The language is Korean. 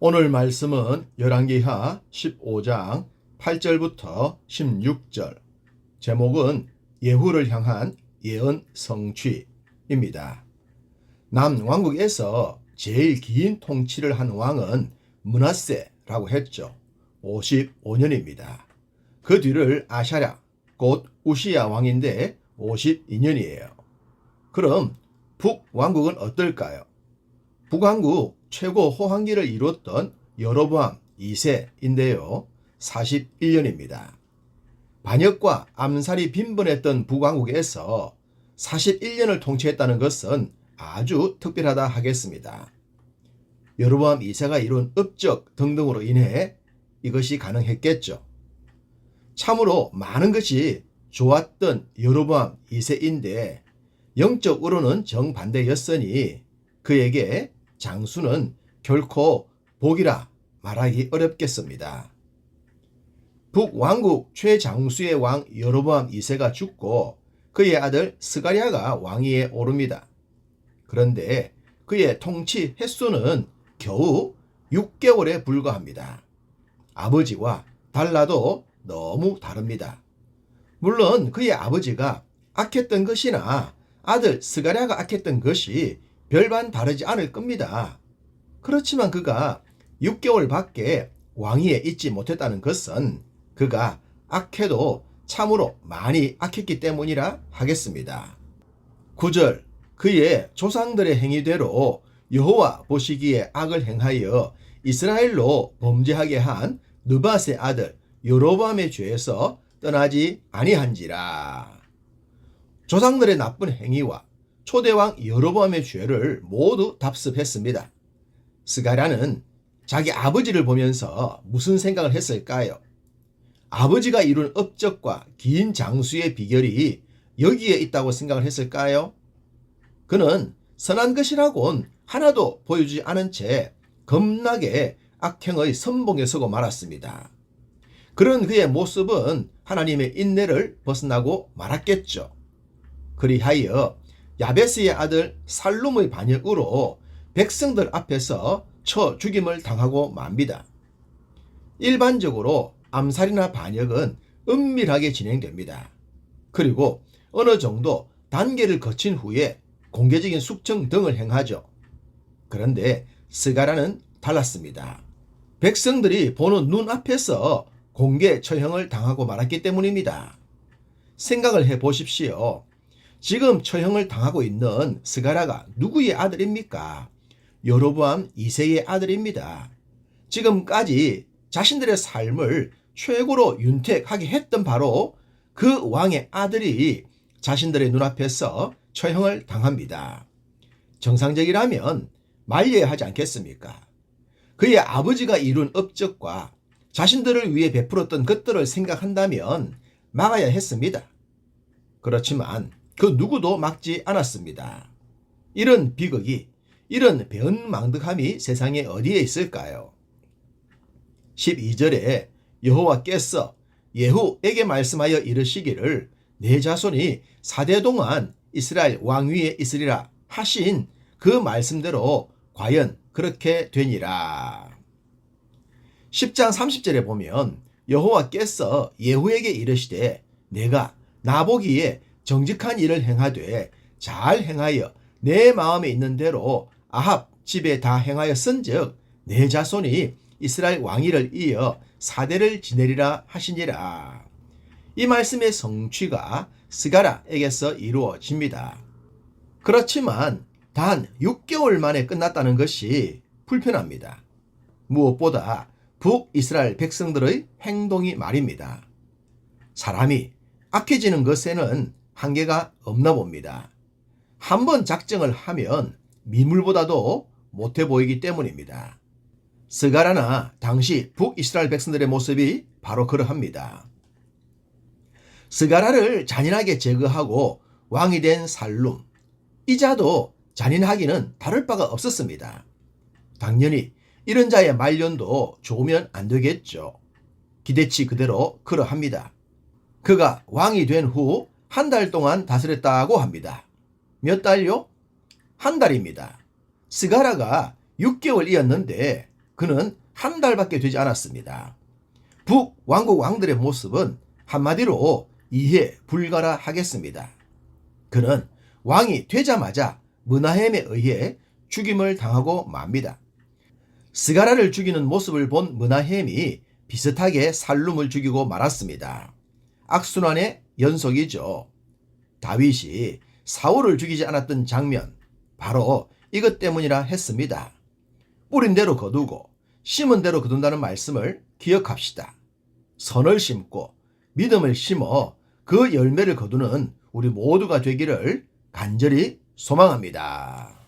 오늘 말씀은 열왕기하 15장 8절부터 16절, 제목은 예후를 향한 예언 성취입니다. 남왕국에서 제일 긴 통치를 한 왕은 므낫세라고 했죠. 55년입니다. 그 뒤를 아샤랴, 곧 우시야 왕인데 52년이에요. 그럼 북왕국은 어떨까요? 북왕국 최고 호황기를 이뤘던 여로보암 2세인데요. 41년입니다. 반역과 암살이 빈번했던 북왕국에서 41년을 통치했다는 것은 아주 특별하다 하겠습니다. 여로보암 2세가 이룬 업적 등등으로 인해 이것이 가능했겠죠. 참으로 많은 것이 좋았던 여로보암 2세인데 영적으로는 정반대였으니 그에게 장수는 결코 복이라 말하기 어렵겠습니다. 북왕국 최장수의 왕 여로보암 2세가 죽고 그의 아들 스가랴가 왕위에 오릅니다. 그런데 그의 통치 횟수는 겨우 6개월에 불과합니다. 아버지와 달라도 너무 다릅니다. 물론 그의 아버지가 악했던 것이나 아들 스가랴가 악했던 것이 별반 다르지 않을 겁니다. 그렇지만 그가 6개월밖에 왕위에 있지 못했다는 것은 그가 악해도 참으로 많이 악했기 때문이라 하겠습니다. 9절, 그의 조상들의 행위대로 여호와 보시기에 악을 행하여 이스라엘로 범죄하게 한 느밧의 아들 여로보암의 죄에서 떠나지 아니한지라. 조상들의 나쁜 행위와 초대왕 여로보암의 죄를 모두 답습했습니다. 스가랴는 자기 아버지를 보면서 무슨 생각을 했을까요? 아버지가 이룬 업적과 긴 장수의 비결이 여기에 있다고 생각을 했을까요? 그는 선한 것이라곤 하나도 보여주지 않은 채 겁나게 악행의 선봉에 서고 말았습니다. 그런 그의 모습은 하나님의 인내를 벗어나고 말았겠죠. 그리하여 야베스의 아들 살룸의 반역으로 백성들 앞에서 쳐 죽임을 당하고 맙니다. 일반적으로 암살이나 반역은 은밀하게 진행됩니다. 그리고 어느 정도 단계를 거친 후에 공개적인 숙청 등을 행하죠. 그런데 스가랴는 달랐습니다. 백성들이 보는 눈앞에서 공개 처형을 당하고 말았기 때문입니다. 생각을 해보십시오. 지금 처형을 당하고 있는 스가랴가 누구의 아들입니까? 여로보암 2세의 아들입니다. 지금까지 자신들의 삶을 최고로 윤택하게 했던 바로 그 왕의 아들이 자신들의 눈앞에서 처형을 당합니다. 정상적이라면 말려야 하지 않겠습니까? 그의 아버지가 이룬 업적과 자신들을 위해 베풀었던 것들을 생각한다면 막아야 했습니다. 그렇지만 그 누구도 막지 않았습니다. 이런 비극이, 이런 배은망덕함이 세상에 어디에 있을까요? 12절에 여호와께서 예후에게 말씀하여 이르시기를 내 자손이 4대 동안 이스라엘 왕위에 있으리라 하신 그 말씀대로 과연 그렇게 되니라. 10장 30절에 보면 여호와께서 예후에게 이르시되 내가 나보기에 정직한 일을 행하되 잘 행하여 내 마음에 있는 대로 아합 집에 다 행하였은즉 내 자손이 이스라엘 왕위를 이어 4대를 지내리라 하시니라. 이 말씀의 성취가 스가랴에게서 이루어집니다. 그렇지만 단 6개월 만에 끝났다는 것이 불편합니다. 무엇보다 북이스라엘 백성들의 행동이 말입니다. 사람이 악해지는 것에는 한계가 없나 봅니다. 한번 작정을 하면 미물보다도 못해 보이기 때문입니다. 스가랴나 당시 북이스라엘 백성들의 모습이 바로 그러합니다. 스가랴를 잔인하게 제거하고 왕이 된 살룸, 이 자도 잔인하기는 다를 바가 없었습니다. 당연히 이런 자의 말년도 좋으면 안 되겠죠. 기대치 그대로 그러합니다. 그가 왕이 된 후 한 달 동안 다스렸다고 합니다. 몇 달요? 한 달입니다. 스가랴가 6개월이었는데 그는 한 달밖에 되지 않았습니다. 북왕국 왕들의 모습은 한마디로 이해 불가라 하겠습니다. 그는 왕이 되자마자 므나헴에 의해 죽임을 당하고 맙니다. 스가랴를 죽이는 모습을 본 므나헴이 비슷하게 살룸을 죽이고 말았습니다. 악순환의 연속이죠. 다윗이 사울을 죽이지 않았던 장면, 바로 이것 때문이라 했습니다. 뿌린 대로 거두고 심은 대로 거둔다는 말씀을 기억합시다. 선을 심고 믿음을 심어 그 열매를 거두는 우리 모두가 되기를 간절히 소망합니다.